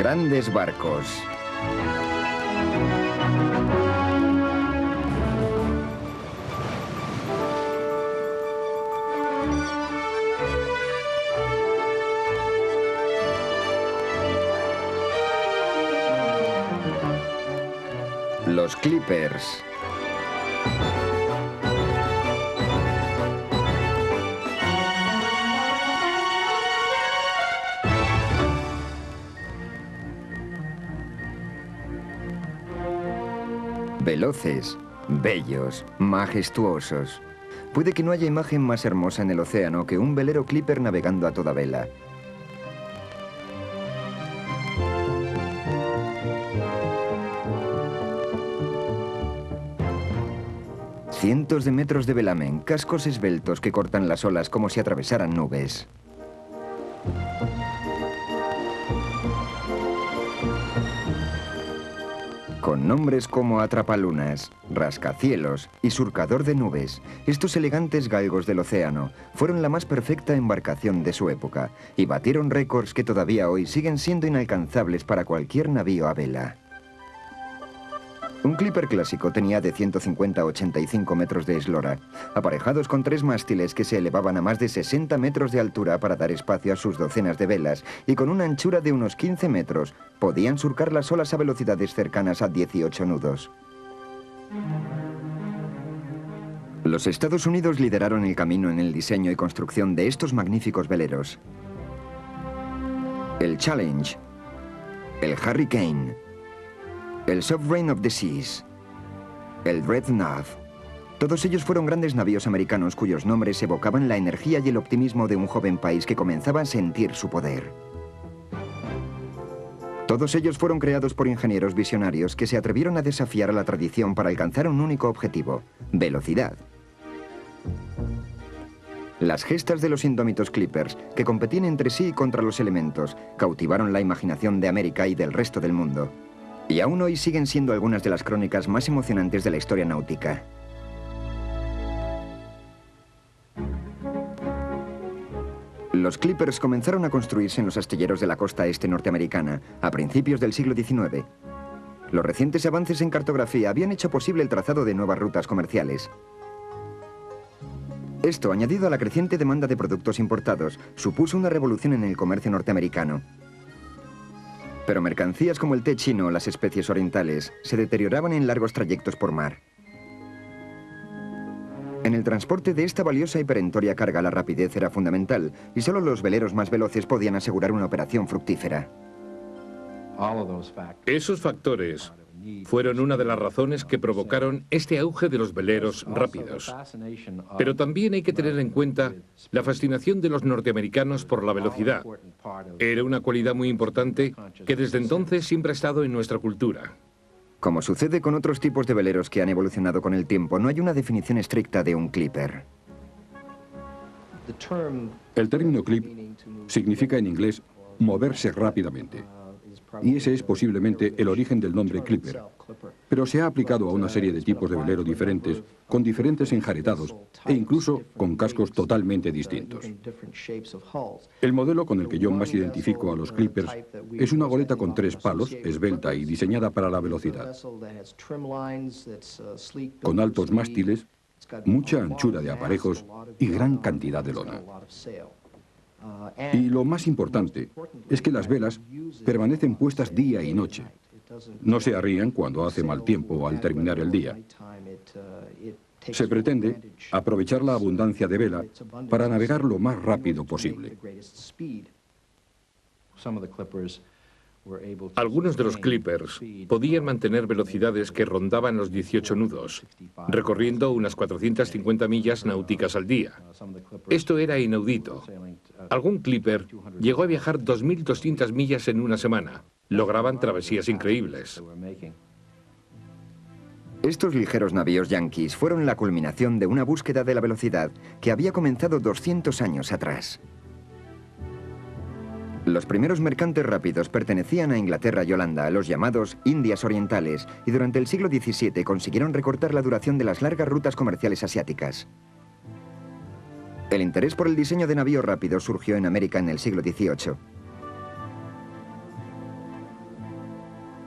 Grandes barcos. Los Clippers. Veloces, bellos, majestuosos. Puede que no haya imagen más hermosa en el océano que un velero Clipper navegando a toda vela. Cientos de metros de velamen, cascos esbeltos que cortan las olas como si atravesaran nubes. Con nombres como Atrapalunas, Rascacielos y Surcador de Nubes, estos elegantes galgos del océano fueron la más perfecta embarcación de su época y batieron récords que todavía hoy siguen siendo inalcanzables para cualquier navío a vela. Un Clipper clásico tenía de 150 a 85 metros de eslora, aparejados con 3 mástiles que se elevaban a más de 60 metros de altura para dar espacio a sus docenas de velas y con una anchura de unos 15 metros podían surcar las olas a velocidades cercanas a 18 nudos. Los Estados Unidos lideraron el camino en el diseño y construcción de estos magníficos veleros. El Challenge, el Hurricane, el Sovereign of the Seas, el Dreadnought. Todos ellos fueron grandes navíos americanos cuyos nombres evocaban la energía y el optimismo de un joven país que comenzaba a sentir su poder. Todos ellos fueron creados por ingenieros visionarios que se atrevieron a desafiar a la tradición para alcanzar un único objetivo: velocidad. Las gestas de los indómitos Clippers, que competían entre sí y contra los elementos, cautivaron la imaginación de América y del resto del mundo. Y aún hoy siguen siendo algunas de las crónicas más emocionantes de la historia náutica. Los Clippers comenzaron a construirse en los astilleros de la costa este norteamericana a principios del siglo XIX. Los recientes avances en cartografía habían hecho posible el trazado de nuevas rutas comerciales. Esto, añadido a la creciente demanda de productos importados, supuso una revolución en el comercio norteamericano. Pero mercancías como el té chino o las especies orientales se deterioraban en largos trayectos por mar. En el transporte de esta valiosa y perentoria carga la rapidez era fundamental y solo los veleros más veloces podían asegurar una operación fructífera. Esos factores fueron una de las razones que provocaron este auge de los veleros rápidos. Pero también hay que tener en cuenta la fascinación de los norteamericanos por la velocidad. Era una cualidad muy importante que desde entonces siempre ha estado en nuestra cultura. Como sucede con otros tipos de veleros que han evolucionado con el tiempo, no hay una definición estricta de un Clipper. El término clip significa en inglés moverse rápidamente. Y ese es posiblemente el origen del nombre Clipper. Pero se ha aplicado a una serie de tipos de velero diferentes, con diferentes enjaretados e incluso con cascos totalmente distintos. El modelo con el que yo más identifico a los Clippers es una goleta con 3 palos, esbelta y diseñada para la velocidad. Con altos mástiles, mucha anchura de aparejos y gran cantidad de lona. Y lo más importante es que las velas permanecen puestas día y noche. No se arrían cuando hace mal tiempo o al terminar el día. Se pretende aprovechar la abundancia de vela para navegar lo más rápido posible. Algunos de los Clippers podían mantener velocidades que rondaban los 18 nudos, recorriendo unas 450 millas náuticas al día. Esto era inaudito. Algún Clipper llegó a viajar 2.200 millas en una semana. Lograban travesías increíbles. Estos ligeros navíos yanquis fueron la culminación de una búsqueda de la velocidad que había comenzado 200 años atrás. Los primeros mercantes rápidos pertenecían a Inglaterra y Holanda, los llamados Indias Orientales, y durante el siglo XVII consiguieron recortar la duración de las largas rutas comerciales asiáticas. El interés por el diseño de navíos rápidos surgió en América en el siglo XVIII.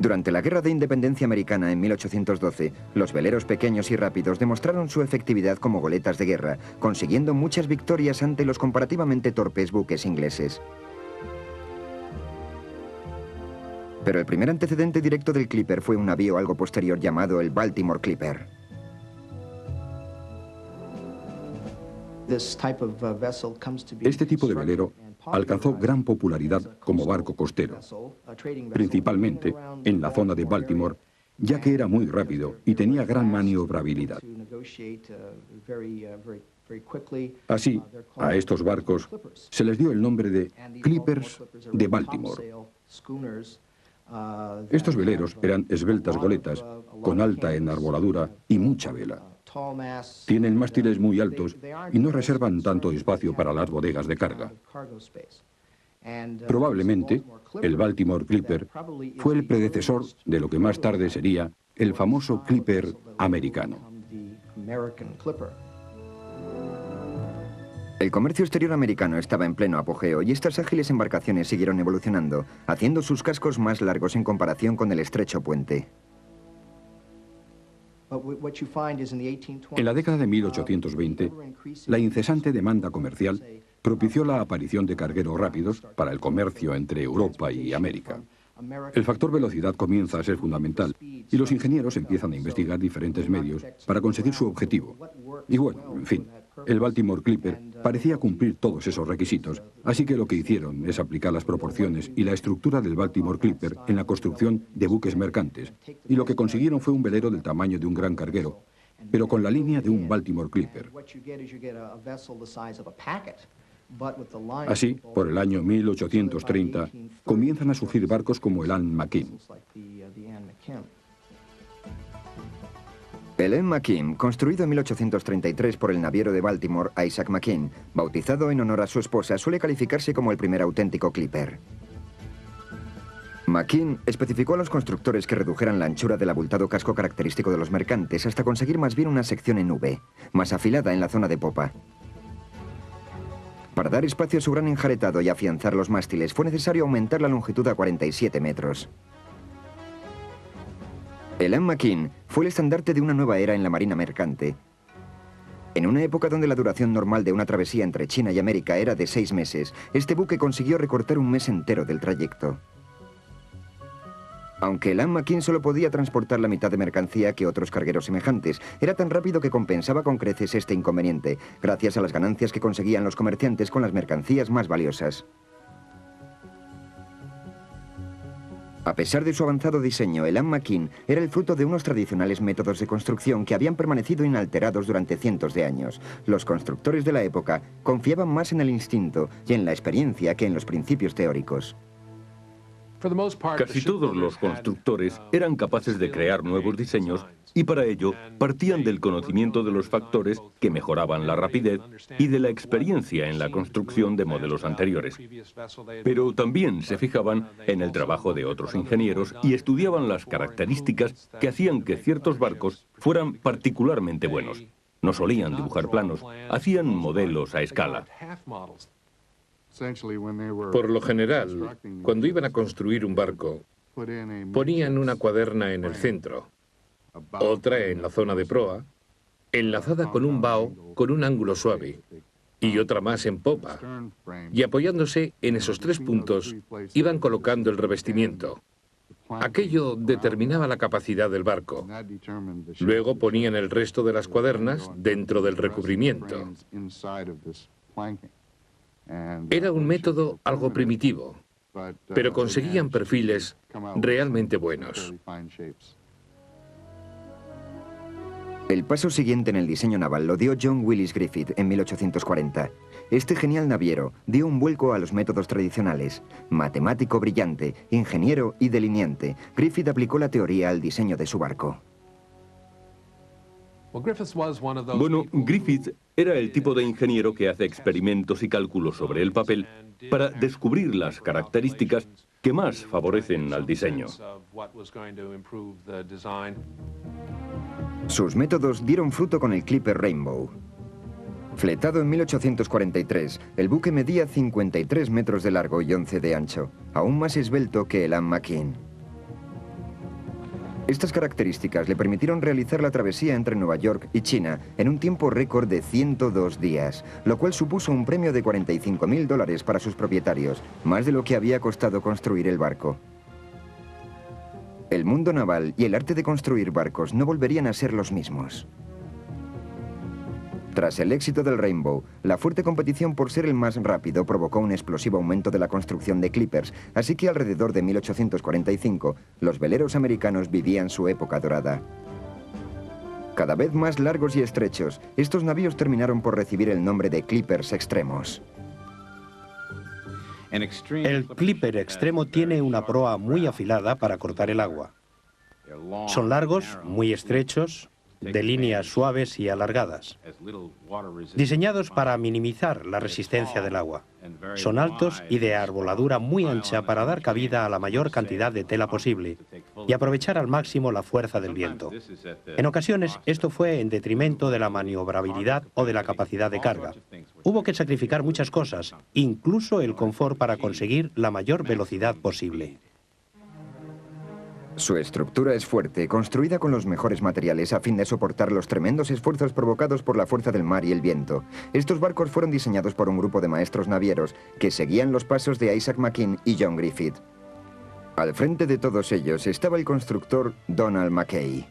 Durante la Guerra de Independencia Americana en 1812, los veleros pequeños y rápidos demostraron su efectividad como goletas de guerra, consiguiendo muchas victorias ante los comparativamente torpes buques ingleses. Pero el primer antecedente directo del Clipper fue un navío algo posterior llamado el Baltimore Clipper. Este tipo de velero alcanzó gran popularidad como barco costero, principalmente en la zona de Baltimore, ya que era muy rápido y tenía gran maniobrabilidad. Así, a estos barcos se les dio el nombre de Clippers de Baltimore. Estos veleros eran esbeltas goletas, con alta enarboladura y mucha vela. Tienen mástiles muy altos y no reservan tanto espacio para las bodegas de carga. Probablemente, el Baltimore Clipper fue el predecesor de lo que más tarde sería el famoso Clipper americano. El comercio exterior americano estaba en pleno apogeo y estas ágiles embarcaciones siguieron evolucionando, haciendo sus cascos más largos en comparación con el estrecho puente. En la década de 1820, la incesante demanda comercial propició la aparición de cargueros rápidos para el comercio entre Europa y América. El factor velocidad comienza a ser fundamental y los ingenieros empiezan a investigar diferentes medios para conseguir su objetivo. Y bueno, en fin, el Baltimore Clipper parecía cumplir todos esos requisitos, así que lo que hicieron es aplicar las proporciones y la estructura del Baltimore Clipper en la construcción de buques mercantes, y lo que consiguieron fue un velero del tamaño de un gran carguero, pero con la línea de un Baltimore Clipper. Así, por el año 1830, comienzan a surgir barcos como el Anne McKim. El Anne McKim, construido en 1833 por el naviero de Baltimore Isaac McKim, bautizado en honor a su esposa, suele calificarse como el primer auténtico clipper. McKim especificó a los constructores que redujeran la anchura del abultado casco característico de los mercantes hasta conseguir más bien una sección en V, más afilada en la zona de popa. Para dar espacio a su gran enjaretado y afianzar los mástiles fue necesario aumentar la longitud a 47 metros. El Anne McKim fue el estandarte de una nueva era en la marina mercante. En una época donde la duración normal de una travesía entre China y América era de 6 meses, este buque consiguió recortar un mes entero del trayecto. Aunque el Anne McKim solo podía transportar la mitad de mercancía que otros cargueros semejantes, era tan rápido que compensaba con creces este inconveniente, gracias a las ganancias que conseguían los comerciantes con las mercancías más valiosas. A pesar de su avanzado diseño, el Anne McKim era el fruto de unos tradicionales métodos de construcción que habían permanecido inalterados durante cientos de años. Los constructores de la época confiaban más en el instinto y en la experiencia que en los principios teóricos. Casi todos los constructores eran capaces de crear nuevos diseños y para ello partían del conocimiento de los factores que mejoraban la rapidez y de la experiencia en la construcción de modelos anteriores. Pero también se fijaban en el trabajo de otros ingenieros y estudiaban las características que hacían que ciertos barcos fueran particularmente buenos. No solían dibujar planos, hacían modelos a escala. Por lo general, cuando iban a construir un barco, ponían una cuaderna en el centro, otra en la zona de proa, enlazada con un bao con un ángulo suave, y otra más en popa. Y apoyándose en esos 3 puntos, iban colocando el revestimiento. Aquello determinaba la capacidad del barco. Luego ponían el resto de las cuadernas dentro del recubrimiento. Era un método algo primitivo, pero conseguían perfiles realmente buenos. El paso siguiente en el diseño naval lo dio John Willis Griffith en 1840. Este genial naviero dio un vuelco a los métodos tradicionales. Matemático brillante, ingeniero y delineante, Griffith aplicó la teoría al diseño de su barco. Bueno, Griffith era el tipo de ingeniero que hace experimentos y cálculos sobre el papel para descubrir las características que más favorecen al diseño. Sus métodos dieron fruto con el Clipper Rainbow. Fletado en 1843, el buque medía 53 metros de largo y 11 de ancho, aún más esbelto que el Anne McKim. Estas características le permitieron realizar la travesía entre Nueva York y China en un tiempo récord de 102 días, lo cual supuso un premio de $45.000 para sus propietarios, más de lo que había costado construir el barco. El mundo naval y el arte de construir barcos no volverían a ser los mismos. Tras el éxito del Rainbow, la fuerte competición por ser el más rápido provocó un explosivo aumento de la construcción de clippers, así que alrededor de 1845, los veleros americanos vivían su época dorada. Cada vez más largos y estrechos, estos navíos terminaron por recibir el nombre de clippers extremos. El clipper extremo tiene una proa muy afilada para cortar el agua. Son largos, muy estrechos, de líneas suaves y alargadas, diseñados para minimizar la resistencia del agua. Son altos y de arboladura muy ancha para dar cabida a la mayor cantidad de tela posible y aprovechar al máximo la fuerza del viento. En ocasiones, esto fue en detrimento de la maniobrabilidad o de la capacidad de carga. Hubo que sacrificar muchas cosas, incluso el confort para conseguir la mayor velocidad posible. Su estructura es fuerte, construida con los mejores materiales a fin de soportar los tremendos esfuerzos provocados por la fuerza del mar y el viento. Estos barcos fueron diseñados por un grupo de maestros navieros que seguían los pasos de Isaac McKean y John Griffith. Al frente de todos ellos estaba el constructor Donald Mackay.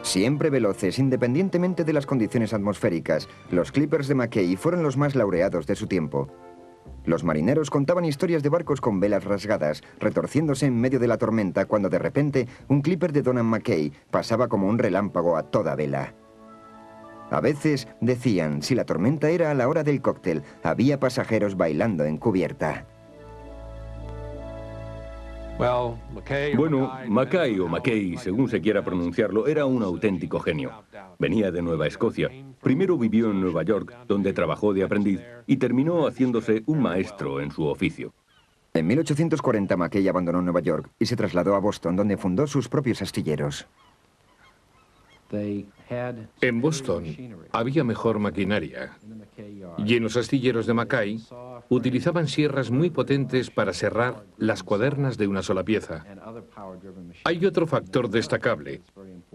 Siempre veloces, independientemente de las condiciones atmosféricas, los clippers de Mackay fueron los más laureados de su tiempo. Los marineros contaban historias de barcos con velas rasgadas, retorciéndose en medio de la tormenta cuando de repente un clipper de Donald Mackay pasaba como un relámpago a toda vela. A veces, decían, si la tormenta era a la hora del cóctel, había pasajeros bailando en cubierta. Bueno, Mackay o Mackay, según se quiera pronunciarlo, era un auténtico genio. Venía de Nueva Escocia. Primero vivió en Nueva York, donde trabajó de aprendiz, y terminó haciéndose un maestro en su oficio. En 1840 Mackay abandonó Nueva York y se trasladó a Boston, donde fundó sus propios astilleros. En Boston había mejor maquinaria y en los astilleros de Mackay utilizaban sierras muy potentes para serrar las cuadernas de una sola pieza. Hay otro factor destacable,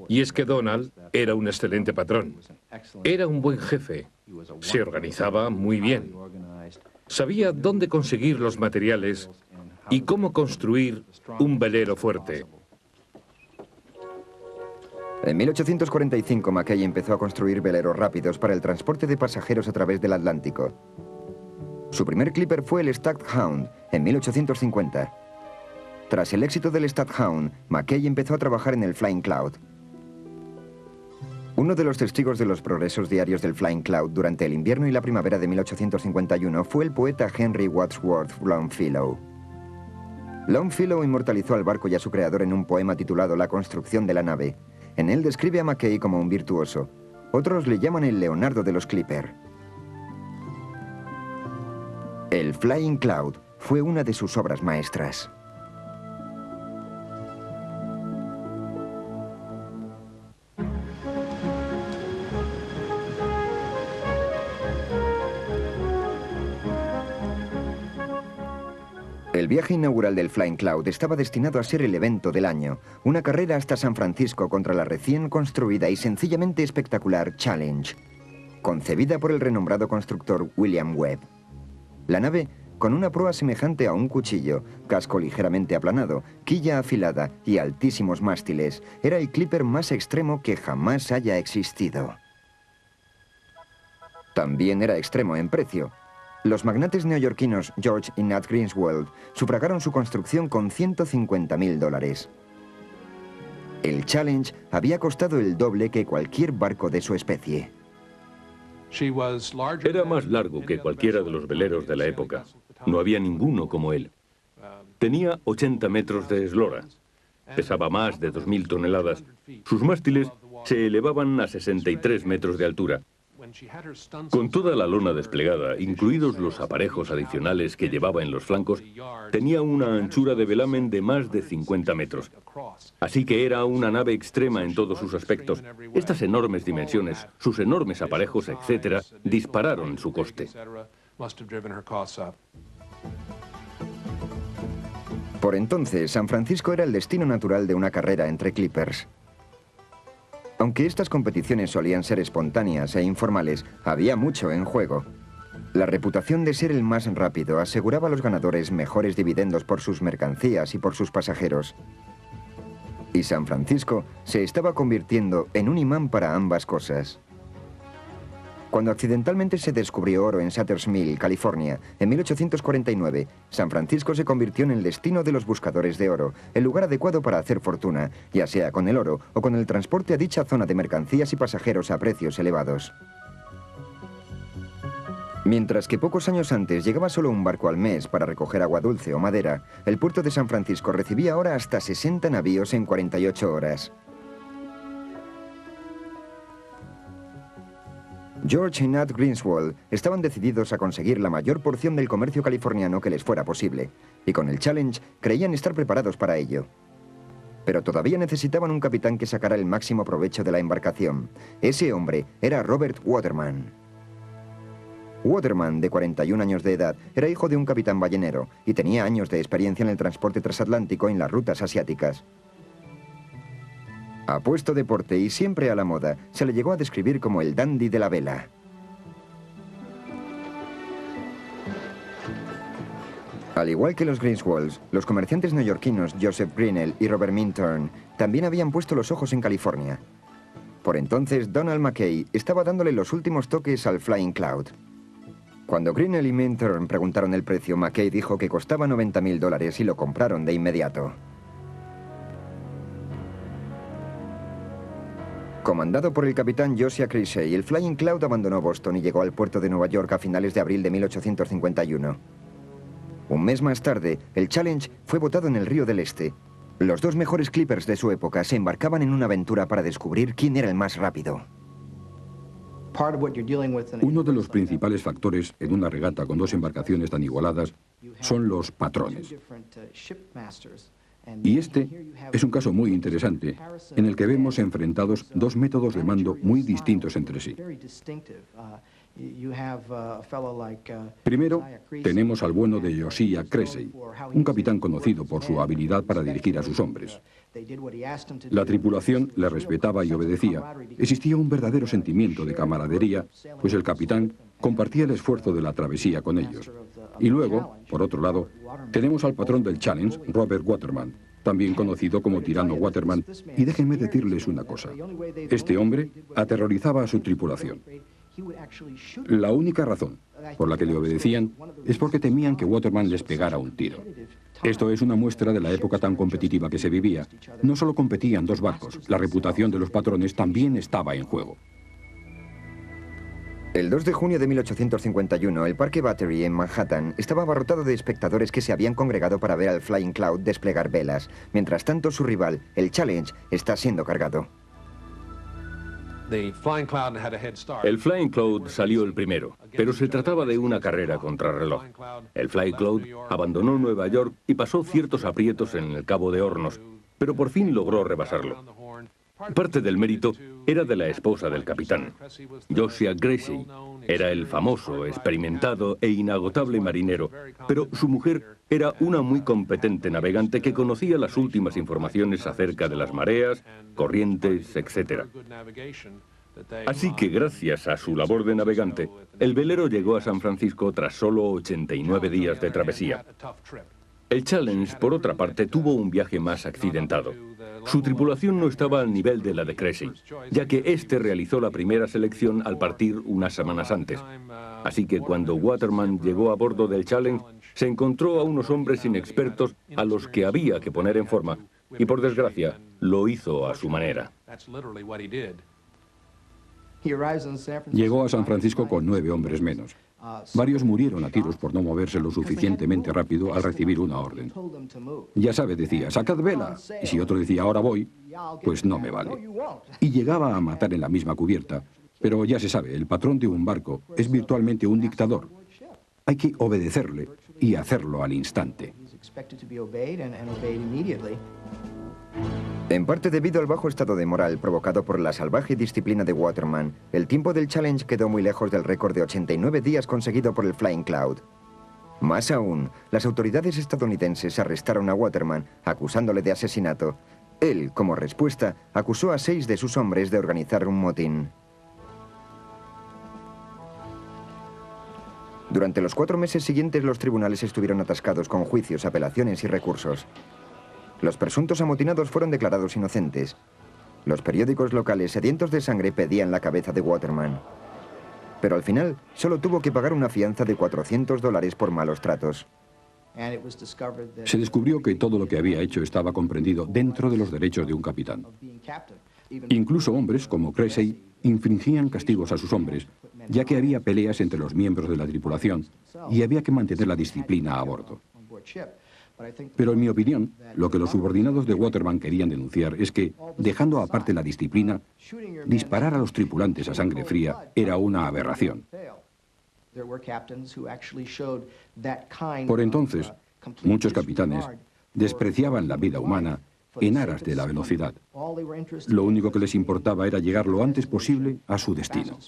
y es que Donald era un excelente patrón. Era un buen jefe, se organizaba muy bien, sabía dónde conseguir los materiales y cómo construir un velero fuerte. En 1845 Mackay empezó a construir veleros rápidos para el transporte de pasajeros a través del Atlántico. Su primer clipper fue el Staghound en 1850. Tras el éxito del Staghound, Mackay empezó a trabajar en el Flying Cloud. Uno de los testigos de los progresos diarios del Flying Cloud durante el invierno y la primavera de 1851 fue el poeta Henry Wadsworth Longfellow. Longfellow inmortalizó al barco y a su creador en un poema titulado La construcción de la nave. En él describe a Mackay como un virtuoso. Otros le llaman el Leonardo de los Clipper. El Flying Cloud fue una de sus obras maestras. El viaje inaugural del Flying Cloud estaba destinado a ser el evento del año, una carrera hasta San Francisco contra la recién construida y sencillamente espectacular Challenge, concebida por el renombrado constructor William Webb. La nave, con una proa semejante a un cuchillo, casco ligeramente aplanado, quilla afilada y altísimos mástiles, era el clipper más extremo que jamás haya existido. También era extremo en precio. Los magnates neoyorquinos George y Nat Greenswald sufragaron su construcción con $150.000. El Challenge había costado el doble que cualquier barco de su especie. Era más largo que cualquiera de los veleros de la época. No había ninguno como él. Tenía 80 metros de eslora. Pesaba más de 2.000 toneladas. Sus mástiles se elevaban a 63 metros de altura. Con toda la lona desplegada, incluidos los aparejos adicionales que llevaba en los flancos, tenía una anchura de velamen de más de 50 metros. Así que era una nave extrema en todos sus aspectos. Estas enormes dimensiones, sus enormes aparejos, etc., dispararon su coste. Por entonces, San Francisco era el destino natural de una carrera entre clippers. Aunque estas competiciones solían ser espontáneas e informales, había mucho en juego. La reputación de ser el más rápido aseguraba a los ganadores mejores dividendos por sus mercancías y por sus pasajeros. Y San Francisco se estaba convirtiendo en un imán para ambas cosas. Cuando accidentalmente se descubrió oro en Sutter's Mill, California, en 1849, San Francisco se convirtió en el destino de los buscadores de oro, el lugar adecuado para hacer fortuna, ya sea con el oro o con el transporte a dicha zona de mercancías y pasajeros a precios elevados. Mientras que pocos años antes llegaba solo un barco al mes para recoger agua dulce o madera, el puerto de San Francisco recibía ahora hasta 60 navíos en 48 horas. George y Nat Greenswald estaban decididos a conseguir la mayor porción del comercio californiano que les fuera posible, y con el Challenge creían estar preparados para ello. Pero todavía necesitaban un capitán que sacara el máximo provecho de la embarcación. Ese hombre era Robert Waterman. Waterman, de 41 años de edad, era hijo de un capitán ballenero y tenía años de experiencia en el transporte transatlántico en las rutas asiáticas. Apuesto deporte y siempre a la moda, se le llegó a describir como el dandy de la vela. Al igual que los Greenswalds, los comerciantes neoyorquinos Joseph Grinnell y Robert Minturn también habían puesto los ojos en California. Por entonces, Donald Mackay estaba dándole los últimos toques al Flying Cloud. Cuando Grinnell y Minturn preguntaron el precio, Mackay dijo que costaba $90.000 y lo compraron de inmediato. Comandado por el capitán Josiah Creasy, el Flying Cloud abandonó Boston y llegó al puerto de Nueva York a finales de abril de 1851. Un mes más tarde, el Challenge fue botado en el Río del Este. Los dos mejores clippers de su época se embarcaban en una aventura para descubrir quién era el más rápido. Uno de los principales factores en una regata con dos embarcaciones tan igualadas son los patrones. Y este es un caso muy interesante, en el que vemos enfrentados dos métodos de mando muy distintos entre sí. Primero, tenemos al bueno de Josiah Creasy, un capitán conocido por su habilidad para dirigir a sus hombres. La tripulación le respetaba y obedecía. Existía un verdadero sentimiento de camaradería, pues el capitán compartía el esfuerzo de la travesía con ellos. Y luego, por otro lado, tenemos al patrón del Challenge, Robert Waterman, también conocido como Tirano Waterman, y déjenme decirles una cosa. Este hombre aterrorizaba a su tripulación. La única razón por la que le obedecían es porque temían que Waterman les pegara un tiro. Esto es una muestra de la época tan competitiva que se vivía. No solo competían dos barcos, la reputación de los patrones también estaba en juego. El 2 de junio de 1851, el Parque Battery en Manhattan estaba abarrotado de espectadores que se habían congregado para ver al Flying Cloud desplegar velas. Mientras tanto, su rival, el Challenge, está siendo cargado. El Flying Cloud salió el primero, pero se trataba de una carrera contrarreloj. El Flying Cloud abandonó Nueva York y pasó ciertos aprietos en el Cabo de Hornos, pero por fin logró rebasarlo. Parte del mérito era de la esposa del capitán. Josiah Creasy era el famoso, experimentado e inagotable marinero, pero su mujer era una muy competente navegante que conocía las últimas informaciones acerca de las mareas, corrientes, etc. Así que gracias a su labor de navegante, el velero llegó a San Francisco tras solo 89 días de travesía. El Challenge, por otra parte, tuvo un viaje más accidentado. Su tripulación no estaba al nivel de la de Creasy, ya que este realizó la primera selección al partir unas semanas antes. Así que cuando Waterman llegó a bordo del Challenge, se encontró a unos hombres inexpertos a los que había que poner en forma, y por desgracia, lo hizo a su manera. Llegó a San Francisco con 9 hombres menos. Varios murieron a tiros por no moverse lo suficientemente rápido al recibir una orden. Ya sabe, decía, sacad vela. Y si otro decía, ahora voy, pues no me vale. Y llegaba a matar en la misma cubierta. Pero ya se sabe, el patrón de un barco es virtualmente un dictador. Hay que obedecerle y hacerlo al instante. En parte debido al bajo estado de moral provocado por la salvaje disciplina de Waterman, el tiempo del Challenge quedó muy lejos del récord de 89 días conseguido por el Flying Cloud. Más aún, las autoridades estadounidenses arrestaron a Waterman, acusándole de asesinato. Él, como respuesta, acusó a 6 de sus hombres de organizar un motín. Durante los 4 meses siguientes, los tribunales estuvieron atascados con juicios, apelaciones y recursos. Los presuntos amotinados fueron declarados inocentes. Los periódicos locales, sedientos de sangre, pedían la cabeza de Waterman. Pero al final, solo tuvo que pagar una fianza de $400 por malos tratos. Se descubrió que todo lo que había hecho estaba comprendido dentro de los derechos de un capitán. Incluso hombres como Cressey infringían castigos a sus hombres, ya que había peleas entre los miembros de la tripulación y había que mantener la disciplina a bordo. Pero en mi opinión, lo que los subordinados de Waterman querían denunciar es que, dejando aparte la disciplina, disparar a los tripulantes a sangre fría era una aberración. Por entonces, muchos capitanes despreciaban la vida humana en aras de la velocidad. Lo único que les importaba era llegar lo antes posible a su destino.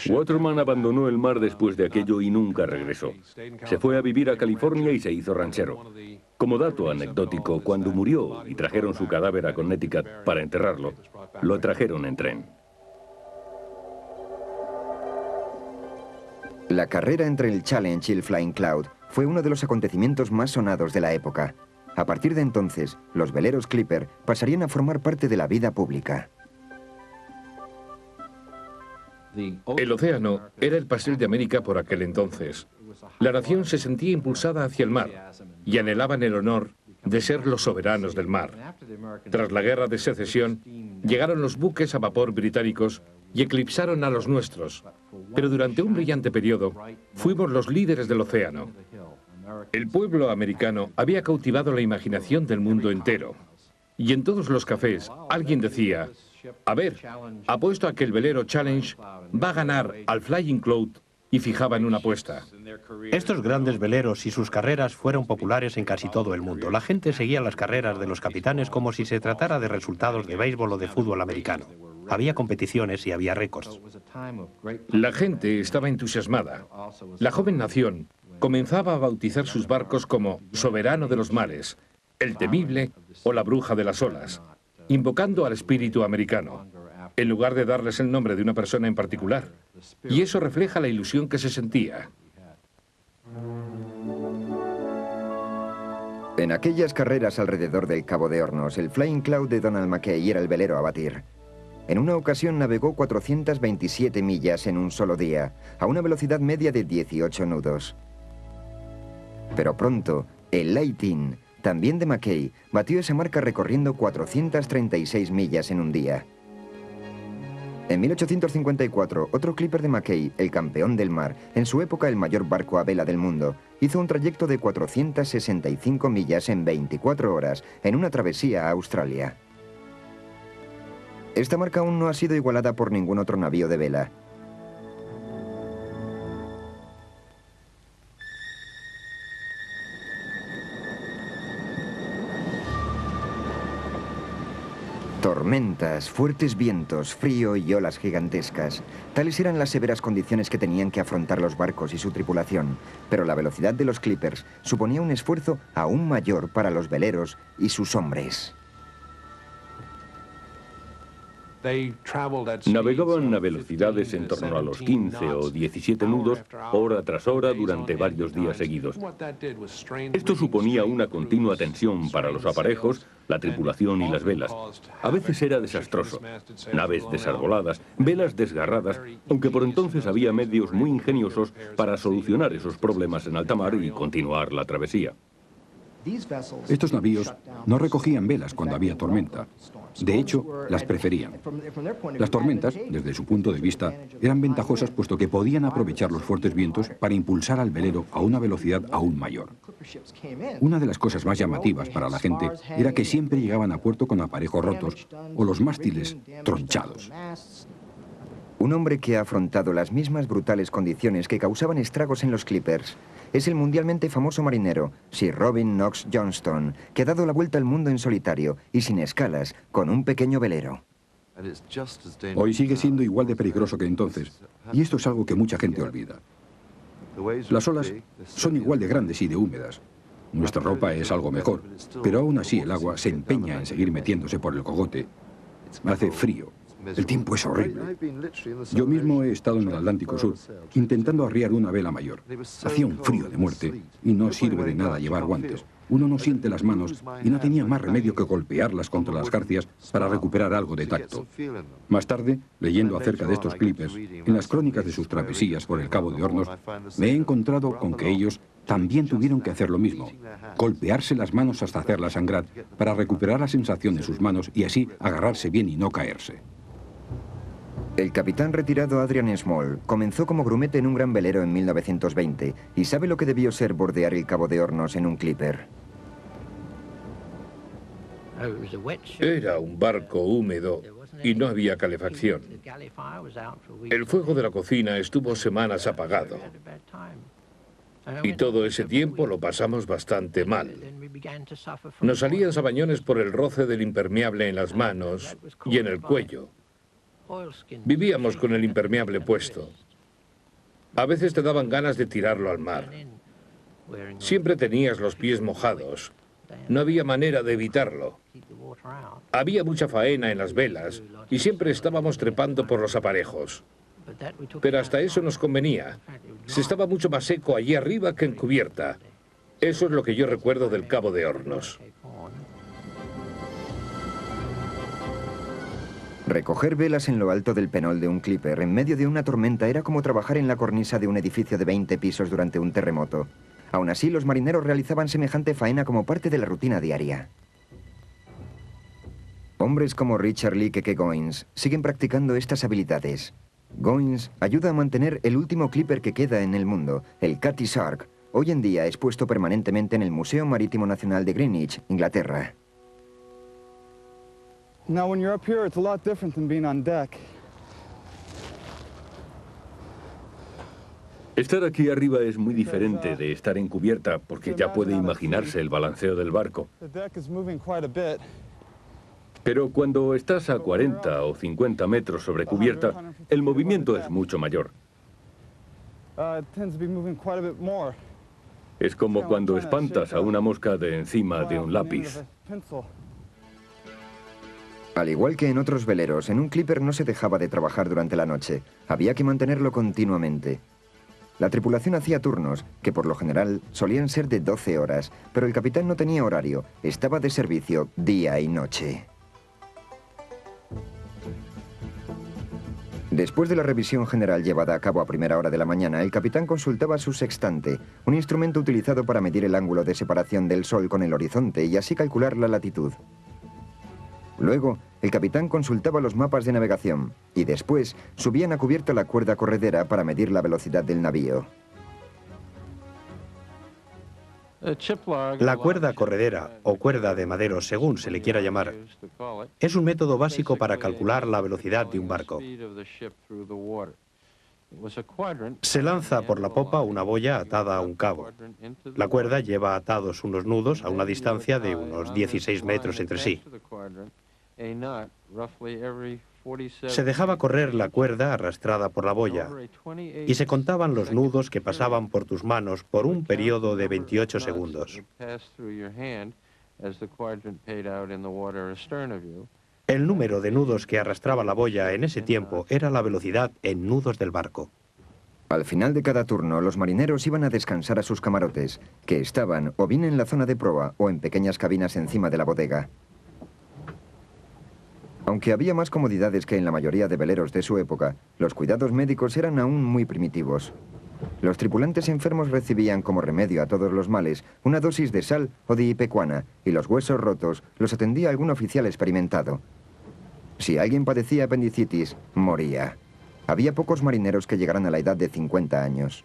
Waterman abandonó el mar después de aquello y nunca regresó. Se fue a vivir a California y se hizo ranchero. Como dato anecdótico, cuando murió y trajeron su cadáver a Connecticut para enterrarlo, lo trajeron en tren. La carrera entre el Challenge y el Flying Cloud fue uno de los acontecimientos más sonados de la época. A partir de entonces, los veleros Clipper pasarían a formar parte de la vida pública. El océano era el pastel de América por aquel entonces. La nación se sentía impulsada hacia el mar y anhelaban el honor de ser los soberanos del mar. Tras la guerra de secesión, llegaron los buques a vapor británicos y eclipsaron a los nuestros. Pero durante un brillante periodo, fuimos los líderes del océano. El pueblo americano había cautivado la imaginación del mundo entero. Y en todos los cafés, alguien decía: a ver, apuesto a que el velero Challenge va a ganar al Flying Cloud, y fijaban una apuesta. Estos grandes veleros y sus carreras fueron populares en casi todo el mundo. La gente seguía las carreras de los capitanes como si se tratara de resultados de béisbol o de fútbol americano. Había competiciones y había récords. La gente estaba entusiasmada. La joven nación comenzaba a bautizar sus barcos como Soberano de los Mares, el Temible o la Bruja de las Olas, invocando al espíritu americano, en lugar de darles el nombre de una persona en particular. Y eso refleja la ilusión que se sentía. En aquellas carreras alrededor del Cabo de Hornos, el Flying Cloud de Donald Mackay era el velero a batir. En una ocasión navegó 427 millas en un solo día, a una velocidad media de 18 nudos. Pero pronto, el Lightning, también de Mackay, batió esa marca recorriendo 436 millas en un día. En 1854, otro clipper de Mackay, el campeón del mar, en su época el mayor barco a vela del mundo, hizo un trayecto de 465 millas en 24 horas en una travesía a Australia. Esta marca aún no ha sido igualada por ningún otro navío de vela. Tormentas, fuertes vientos, frío y olas gigantescas. Tales eran las severas condiciones que tenían que afrontar los barcos y su tripulación, pero la velocidad de los clippers suponía un esfuerzo aún mayor para los veleros y sus hombres. Navegaban a velocidades en torno a los 15 o 17 nudos, hora tras hora, durante varios días seguidos. Esto suponía una continua tensión para los aparejos, la tripulación y las velas. A veces era desastroso. Naves desarboladas, velas desgarradas, aunque por entonces había medios muy ingeniosos para solucionar esos problemas en alta mar y continuar la travesía. Estos navíos no recogían velas cuando había tormenta. De hecho, las preferían. Las tormentas, desde su punto de vista, eran ventajosas puesto que podían aprovechar los fuertes vientos para impulsar al velero a una velocidad aún mayor. Una de las cosas más llamativas para la gente era que siempre llegaban a puerto con aparejos rotos o los mástiles tronchados. Un hombre que ha afrontado las mismas brutales condiciones que causaban estragos en los clippers es el mundialmente famoso marinero Sir Robin Knox Johnston, que ha dado la vuelta al mundo en solitario y sin escalas, con un pequeño velero. Hoy sigue siendo igual de peligroso que entonces, y esto es algo que mucha gente olvida. Las olas son igual de grandes y de húmedas. Nuestra ropa es algo mejor, pero aún así el agua se empeña en seguir metiéndose por el cogote. Hace frío. El tiempo es horrible. Yo mismo he estado en el Atlántico Sur, intentando arriar una vela mayor. Hacía un frío de muerte y no sirve de nada llevar guantes. Uno no siente las manos y no tenía más remedio que golpearlas contra las jarcias para recuperar algo de tacto. Más tarde, leyendo acerca de estos clippers, en las crónicas de sus travesías por el Cabo de Hornos, me he encontrado con que ellos también tuvieron que hacer lo mismo, golpearse las manos hasta hacerlas sangrar para recuperar la sensación de sus manos y así agarrarse bien y no caerse. El capitán retirado Adrian Small comenzó como grumete en un gran velero en 1920 y sabe lo que debió ser bordear el Cabo de Hornos en un clipper. Era un barco húmedo y no había calefacción. El fuego de la cocina estuvo semanas apagado. Y todo ese tiempo lo pasamos bastante mal. Nos salían sabañones por el roce del impermeable en las manos y en el cuello. Vivíamos con el impermeable puesto. A veces te daban ganas de tirarlo al mar. Siempre tenías los pies mojados. No había manera de evitarlo. Había mucha faena en las velas y siempre estábamos trepando por los aparejos. Pero hasta eso nos convenía. Se estaba mucho más seco allí arriba que en cubierta. Eso es lo que yo recuerdo del Cabo de Hornos. Recoger velas en lo alto del penol de un clipper en medio de una tormenta era como trabajar en la cornisa de un edificio de 20 pisos durante un terremoto. Aún así, los marineros realizaban semejante faena como parte de la rutina diaria. Hombres como Richard Lee Keke Goins siguen practicando estas habilidades. Goins ayuda a mantener el último clipper que queda en el mundo, el Cutty Sark, hoy en día expuesto permanentemente en el Museo Marítimo Nacional de Greenwich, Inglaterra. Now when you're up here, it's a lot different than being on deck. Estar aquí arriba es muy diferente de estar en cubierta porque ya puede imaginarse el balanceo del barco. The deck is moving quite a bit. Pero cuando estás a 40 o 50 metros sobre cubierta, el movimiento es mucho mayor. It tends to be moving quite a bit more. Es como cuando espantas a una mosca de encima de un lápiz. Al igual que en otros veleros, en un clipper no se dejaba de trabajar durante la noche. Había que mantenerlo continuamente. La tripulación hacía turnos, que por lo general solían ser de 12 horas, pero el capitán no tenía horario, estaba de servicio día y noche. Después de la revisión general llevada a cabo a primera hora de la mañana, el capitán consultaba su sextante, un instrumento utilizado para medir el ángulo de separación del sol con el horizonte y así calcular la latitud. Luego, el capitán consultaba los mapas de navegación y después subían a cubierta la cuerda corredera para medir la velocidad del navío. La cuerda corredera, o cuerda de madero, según se le quiera llamar, es un método básico para calcular la velocidad de un barco. Se lanza por la popa una boya atada a un cabo. La cuerda lleva atados unos nudos a una distancia de unos 16 metros entre sí. Se dejaba correr la cuerda arrastrada por la boya y se contaban los nudos que pasaban por tus manos por un periodo de 28 segundos. El número de nudos que arrastraba la boya en ese tiempo era la velocidad en nudos del barco. Al final de cada turno, los marineros iban a descansar a sus camarotes, que estaban o bien en la zona de proa o en pequeñas cabinas encima de la bodega. Aunque había más comodidades que en la mayoría de veleros de su época, los cuidados médicos eran aún muy primitivos. Los tripulantes enfermos recibían como remedio a todos los males una dosis de sal o de ipecacuana y los huesos rotos los atendía algún oficial experimentado. Si alguien padecía apendicitis, moría. Había pocos marineros que llegaran a la edad de 50 años.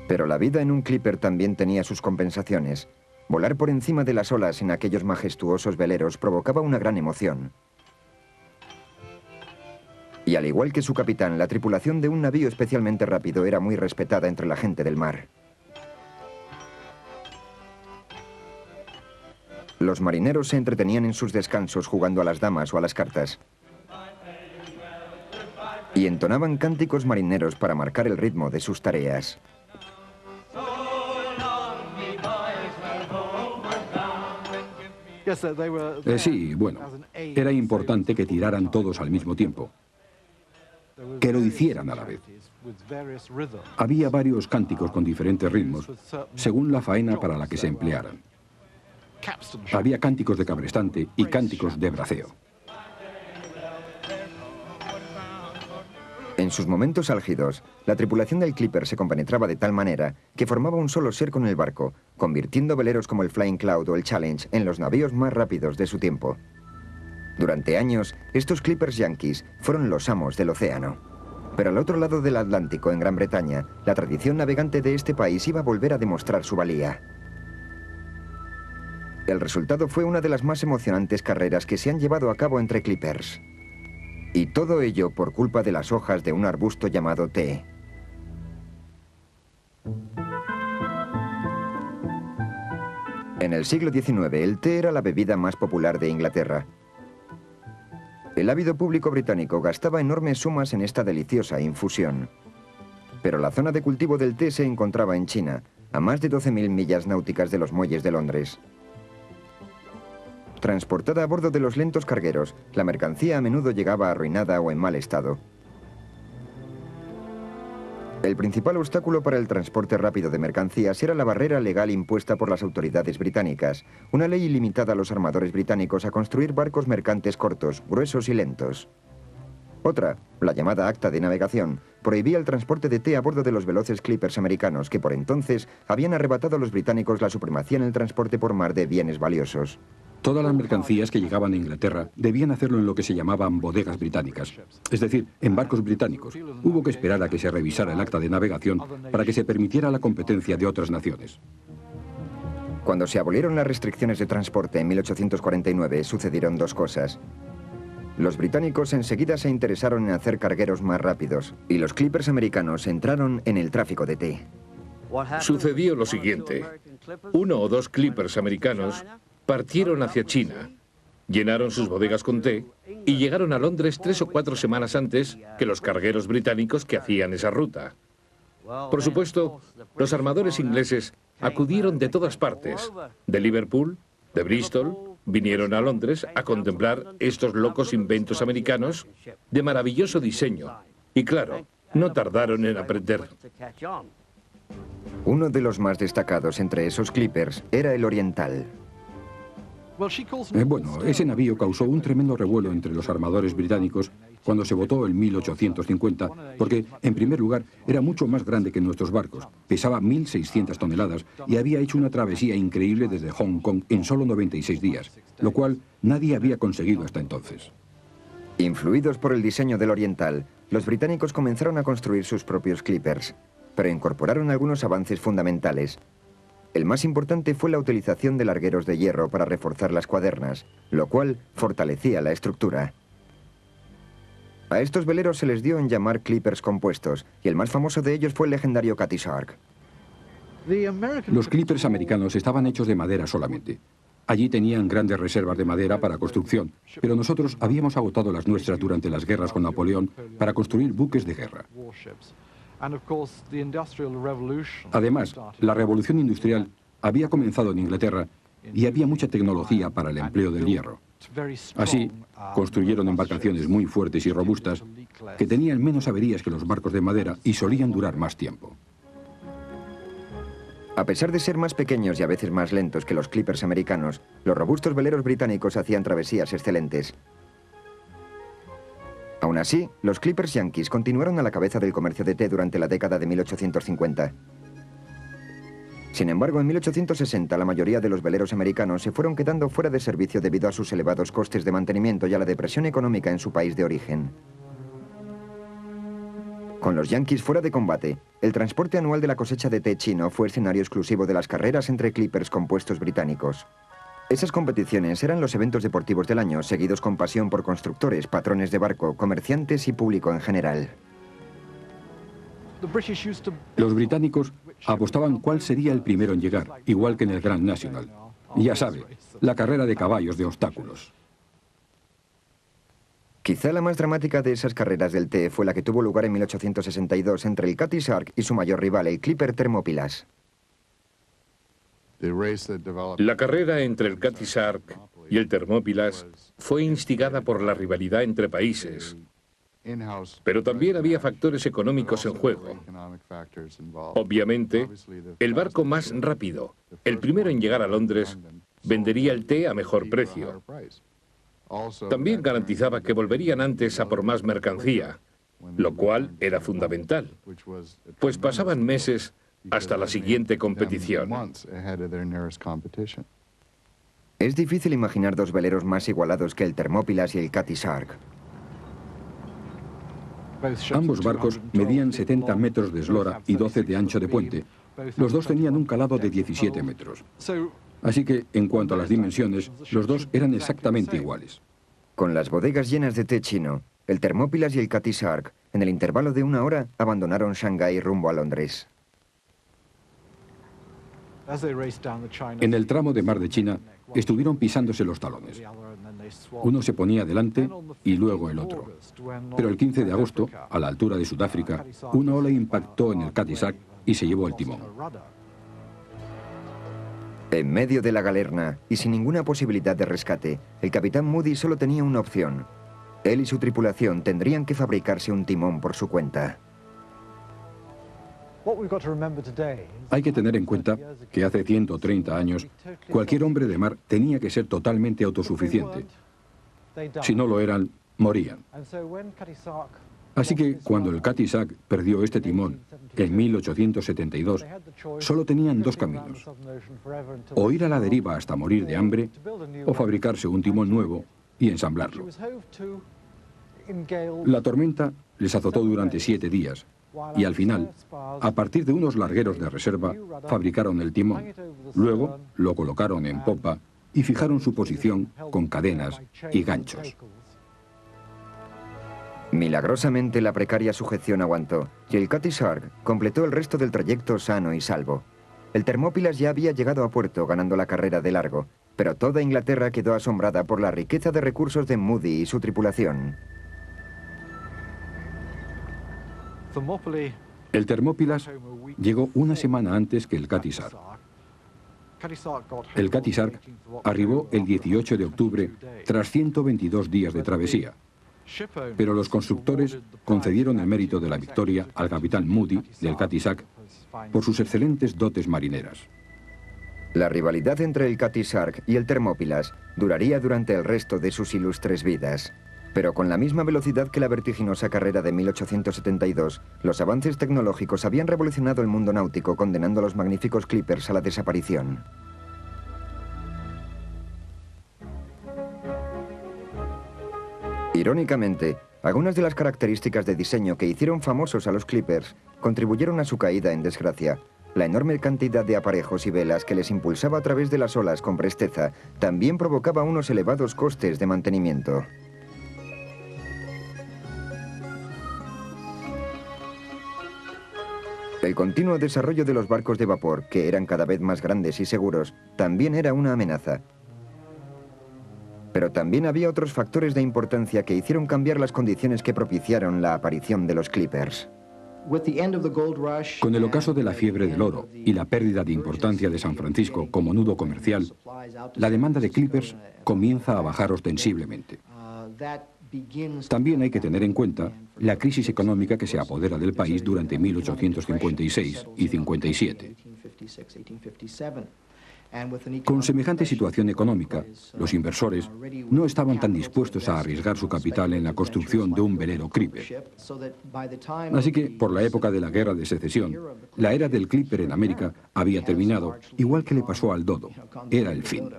Pero la vida en un clipper también tenía sus compensaciones. Volar por encima de las olas en aquellos majestuosos veleros provocaba una gran emoción. Y al igual que su capitán, la tripulación de un navío especialmente rápido era muy respetada entre la gente del mar. Los marineros se entretenían en sus descansos jugando a las damas o a las cartas. y entonaban cánticos marineros para marcar el ritmo de sus tareas. Sí, bueno, era importante que tiraran todos al mismo tiempo, que lo hicieran a la vez. Había varios cánticos con diferentes ritmos, según la faena para la que se emplearan. Había cánticos de cabrestante y cánticos de braceo. En sus momentos álgidos, la tripulación del Clipper se compenetraba de tal manera que formaba un solo ser con el barco, convirtiendo veleros como el Flying Cloud o el Challenge en los navíos más rápidos de su tiempo. Durante años, estos Clippers yanquis fueron los amos del océano. Pero al otro lado del Atlántico, en Gran Bretaña, la tradición navegante de este país iba a volver a demostrar su valía. El resultado fue una de las más emocionantes carreras que se han llevado a cabo entre Clippers. Y todo ello por culpa de las hojas de un arbusto llamado té. En el siglo XIX, el té era la bebida más popular de Inglaterra. El ávido público británico gastaba enormes sumas en esta deliciosa infusión. Pero la zona de cultivo del té se encontraba en China, a más de 12.000 millas náuticas de los muelles de Londres. Transportada a bordo de los lentos cargueros, la mercancía a menudo llegaba arruinada o en mal estado. El principal obstáculo para el transporte rápido de mercancías era la barrera legal impuesta por las autoridades británicas, una ley limitada a los armadores británicos a construir barcos mercantes cortos, gruesos y lentos. Otra, la llamada Acta de Navegación, prohibía el transporte de té a bordo de los veloces Clippers americanos que por entonces habían arrebatado a los británicos la supremacía en el transporte por mar de bienes valiosos. Todas las mercancías que llegaban a Inglaterra debían hacerlo en lo que se llamaban bodegas británicas, es decir, en barcos británicos. Hubo que esperar a que se revisara el acta de navegación para que se permitiera la competencia de otras naciones. Cuando se abolieron las restricciones de transporte en 1849, sucedieron dos cosas. Los británicos enseguida se interesaron en hacer cargueros más rápidos, y los Clippers americanos entraron en el tráfico de té. Sucedió lo siguiente. Uno o dos Clippers americanos partieron hacia China, llenaron sus bodegas con té y llegaron a Londres 3 o 4 semanas antes que los cargueros británicos que hacían esa ruta. Por supuesto, los armadores ingleses acudieron de todas partes, de Liverpool, de Bristol, vinieron a Londres a contemplar estos locos inventos americanos de maravilloso diseño. Y claro, no tardaron en aprender. Uno de los más destacados entre esos Clippers era el Oriental. Bueno, ese navío causó un tremendo revuelo entre los armadores británicos cuando se votó en 1850, porque, en primer lugar, era mucho más grande que nuestros barcos, pesaba 1.600 toneladas y había hecho una travesía increíble desde Hong Kong en solo 96 días, lo cual nadie había conseguido hasta entonces. Influidos por el diseño del Oriental, los británicos comenzaron a construir sus propios Clippers, pero incorporaron algunos avances fundamentales. El más importante fue la utilización de largueros de hierro para reforzar las cuadernas, lo cual fortalecía la estructura. A estos veleros se les dio en llamar Clippers compuestos, y el más famoso de ellos fue el legendario Cutty Sark. Los Clippers americanos estaban hechos de madera solamente. Allí tenían grandes reservas de madera para construcción, pero nosotros habíamos agotado las nuestras durante las guerras con Napoleón para construir buques de guerra. Además, la revolución industrial había comenzado en Inglaterra y había mucha tecnología para el empleo del hierro. Así, construyeron embarcaciones muy fuertes y robustas que tenían menos averías que los barcos de madera y solían durar más tiempo. A pesar de ser más pequeños y a veces más lentos que los Clippers americanos, los robustos veleros británicos hacían travesías excelentes. Aún así, los Clippers yanquis continuaron a la cabeza del comercio de té durante la década de 1850. Sin embargo, en 1860 la mayoría de los veleros americanos se fueron quedando fuera de servicio debido a sus elevados costes de mantenimiento y a la depresión económica en su país de origen. Con los yanquis fuera de combate, el transporte anual de la cosecha de té chino fue escenario exclusivo de las carreras entre Clippers compuestos británicos. Esas competiciones eran los eventos deportivos del año, seguidos con pasión por constructores, patrones de barco, comerciantes y público en general. Los británicos apostaban cuál sería el primero en llegar, igual que en el Grand National. Ya sabe, la carrera de caballos de obstáculos. Quizá la más dramática de esas carreras del té fue la que tuvo lugar en 1862 entre el Cutty Sark y su mayor rival, el Clipper Thermopylae. La carrera entre el Cutty Sark y el Thermopylae fue instigada por la rivalidad entre países, pero también había factores económicos en juego. Obviamente, el barco más rápido, el primero en llegar a Londres, vendería el té a mejor precio. También garantizaba que volverían antes a por más mercancía, lo cual era fundamental, pues pasaban meses hasta la siguiente competición. Es difícil imaginar dos veleros más igualados que el Thermopylae y el Cutty Sark. Ambos barcos medían 70 metros de eslora y 12 de ancho de puente. Los dos tenían un calado de 17 metros. Así que, en cuanto a las dimensiones, los dos eran exactamente iguales. Con las bodegas llenas de té chino, el Thermopylae y el Cutty Sark, en el intervalo de 1 hora, abandonaron Shanghái rumbo a Londres. En el tramo de Mar de China, estuvieron pisándose los talones. Uno se ponía delante y luego el otro. Pero el 15 de agosto, a la altura de Sudáfrica, una ola impactó en el Cutty Sark y se llevó el timón. En medio de la galerna y sin ninguna posibilidad de rescate, el capitán Moody solo tenía una opción. Él y su tripulación tendrían que fabricarse un timón por su cuenta. Hay que tener en cuenta que hace 130 años, cualquier hombre de mar tenía que ser totalmente autosuficiente. Si no lo eran, morían. Así que cuando el Cutty Sark perdió este timón en 1872, solo tenían dos caminos: o ir a la deriva hasta morir de hambre, o fabricarse un timón nuevo y ensamblarlo. La tormenta les azotó durante 7 días, y al final, a partir de unos largueros de reserva, fabricaron el timón. Luego lo colocaron en popa y fijaron su posición con cadenas y ganchos. Milagrosamente la precaria sujeción aguantó y el Cutty Sark completó el resto del trayecto sano y salvo. El Thermopylae ya había llegado a puerto ganando la carrera de largo, pero toda Inglaterra quedó asombrada por la riqueza de recursos de Moody y su tripulación. El Thermopylae llegó una semana antes que el Cutty Sark. El Cutty Sark arribó el 18 de octubre tras 122 días de travesía. Pero los constructores concedieron el mérito de la victoria al capitán Moody del Cutty Sark por sus excelentes dotes marineras. La rivalidad entre el Cutty Sark y el Thermopylae duraría durante el resto de sus ilustres vidas. Pero con la misma velocidad que la vertiginosa carrera de 1872, los avances tecnológicos habían revolucionado el mundo náutico, condenando a los magníficos clippers a la desaparición. Irónicamente, algunas de las características de diseño que hicieron famosos a los clippers contribuyeron a su caída en desgracia. La enorme cantidad de aparejos y velas que les impulsaba a través de las olas con presteza también provocaba unos elevados costes de mantenimiento. El continuo desarrollo de los barcos de vapor, que eran cada vez más grandes y seguros, también era una amenaza. Pero también había otros factores de importancia que hicieron cambiar las condiciones que propiciaron la aparición de los clippers. Con el ocaso de la fiebre del oro y la pérdida de importancia de San Francisco como nudo comercial, la demanda de clippers comienza a bajar ostensiblemente. También hay que tener en cuenta la crisis económica que se apodera del país durante 1856 y 57. Con semejante situación económica, los inversores no estaban tan dispuestos a arriesgar su capital en la construcción de un velero clipper. Así que, por la época de la Guerra de Secesión, la era del clipper en América había terminado, igual que le pasó al dodo. Era el fin.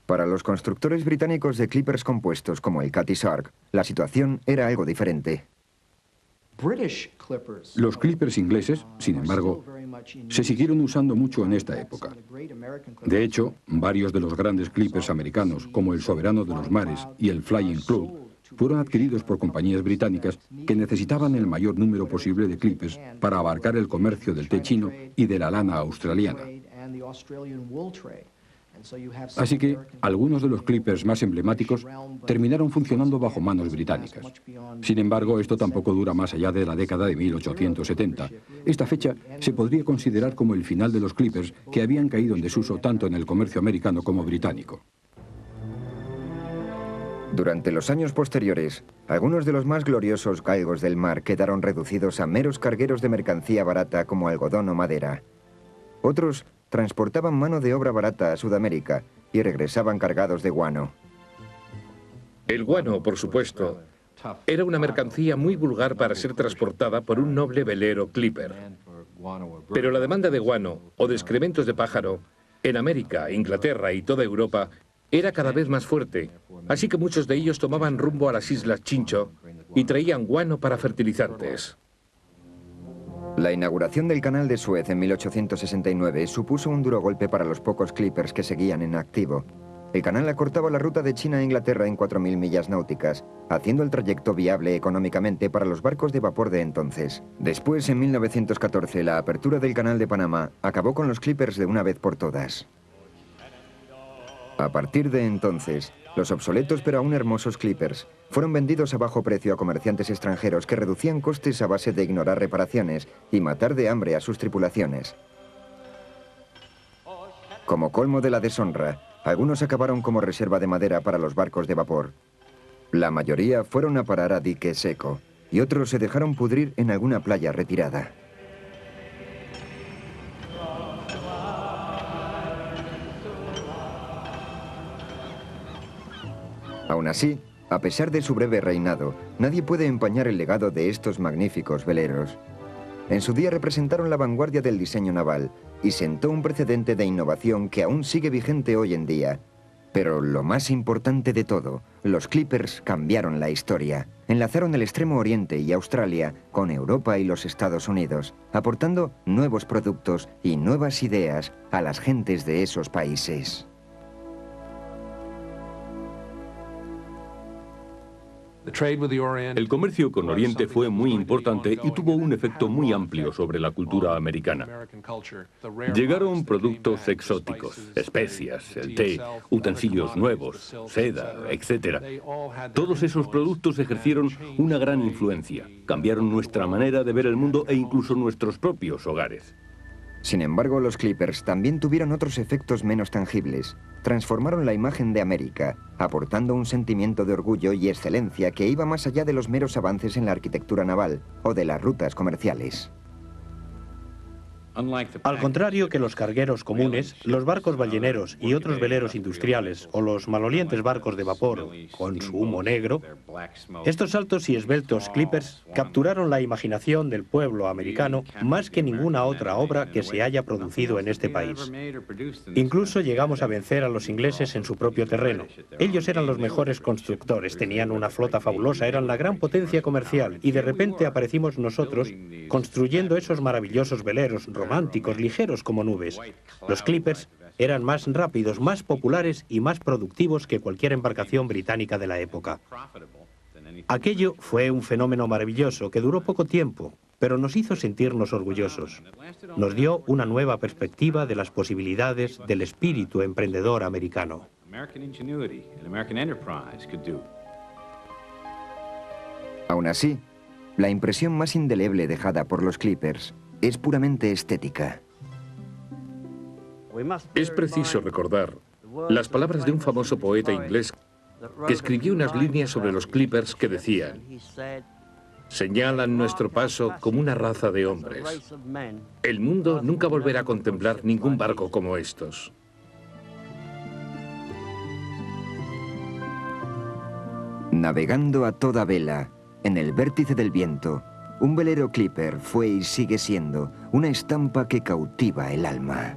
Para los constructores británicos de clippers compuestos como el Cutty Sark, la situación era algo diferente. Los clippers ingleses, sin embargo, se siguieron usando mucho en esta época. De hecho, varios de los grandes clippers americanos, como el Soberano de los Mares y el Flying Club, fueron adquiridos por compañías británicas que necesitaban el mayor número posible de clippers para abarcar el comercio del té chino y de la lana australiana. Así que algunos de los clippers más emblemáticos terminaron funcionando bajo manos británicas. Sin embargo, esto tampoco dura más allá de la década de 1870. Esta fecha se podría considerar como el final de los clippers, que habían caído en desuso tanto en el comercio americano como británico. Durante los años posteriores, algunos de los más gloriosos galgos del mar quedaron reducidos a meros cargueros de mercancía barata como algodón o madera. Otros transportaban mano de obra barata a Sudamérica y regresaban cargados de guano. El guano, por supuesto, era una mercancía muy vulgar para ser transportada por un noble velero clipper. Pero la demanda de guano o de excrementos de pájaro en América, Inglaterra y toda Europa era cada vez más fuerte, así que muchos de ellos tomaban rumbo a las Islas Chincho y traían guano para fertilizantes. La inauguración del canal de Suez en 1869 supuso un duro golpe para los pocos clippers que seguían en activo. El canal acortaba la ruta de China a Inglaterra en 4.000 millas náuticas, haciendo el trayecto viable económicamente para los barcos de vapor de entonces. Después, en 1914, la apertura del canal de Panamá acabó con los clippers de una vez por todas. A partir de entonces, los obsoletos pero aún hermosos clippers fueron vendidos a bajo precio a comerciantes extranjeros que reducían costes a base de ignorar reparaciones y matar de hambre a sus tripulaciones. Como colmo de la deshonra, algunos acabaron como reserva de madera para los barcos de vapor. La mayoría fueron a parar a dique seco y otros se dejaron pudrir en alguna playa retirada. Aún así, a pesar de su breve reinado, nadie puede empañar el legado de estos magníficos veleros. En su día representaron la vanguardia del diseño naval y sentó un precedente de innovación que aún sigue vigente hoy en día. Pero lo más importante de todo, los clippers cambiaron la historia. Enlazaron el Extremo Oriente y Australia con Europa y los Estados Unidos, aportando nuevos productos y nuevas ideas a las gentes de esos países. El comercio con Oriente fue muy importante y tuvo un efecto muy amplio sobre la cultura americana. Llegaron productos exóticos, especias, el té, utensilios nuevos, seda, etc. Todos esos productos ejercieron una gran influencia, cambiaron nuestra manera de ver el mundo e incluso nuestros propios hogares. Sin embargo, los clippers también tuvieron otros efectos menos tangibles. Transformaron la imagen de América, aportando un sentimiento de orgullo y excelencia que iba más allá de los meros avances en la arquitectura naval o de las rutas comerciales. Al contrario que los cargueros comunes, los barcos balleneros y otros veleros industriales o los malolientes barcos de vapor con su humo negro, estos altos y esbeltos clippers capturaron la imaginación del pueblo americano más que ninguna otra obra que se haya producido en este país. Incluso llegamos a vencer a los ingleses en su propio terreno. Ellos eran los mejores constructores, tenían una flota fabulosa, eran la gran potencia comercial y de repente aparecimos nosotros construyendo esos maravillosos veleros románticos, ligeros como nubes. Los clippers eran más rápidos, más populares y más productivos que cualquier embarcación británica de la época. Aquello fue un fenómeno maravilloso que duró poco tiempo, pero nos hizo sentirnos orgullosos. Nos dio una nueva perspectiva de las posibilidades del espíritu emprendedor americano. Aún así, la impresión más indeleble dejada por los clippers es puramente estética. Es preciso recordar las palabras de un famoso poeta inglés que escribió unas líneas sobre los clippers que decían: señalan nuestro paso como una raza de hombres. El mundo nunca volverá a contemplar ningún barco como estos. Navegando a toda vela, en el vértice del viento, un velero clipper fue y sigue siendo una estampa que cautiva el alma.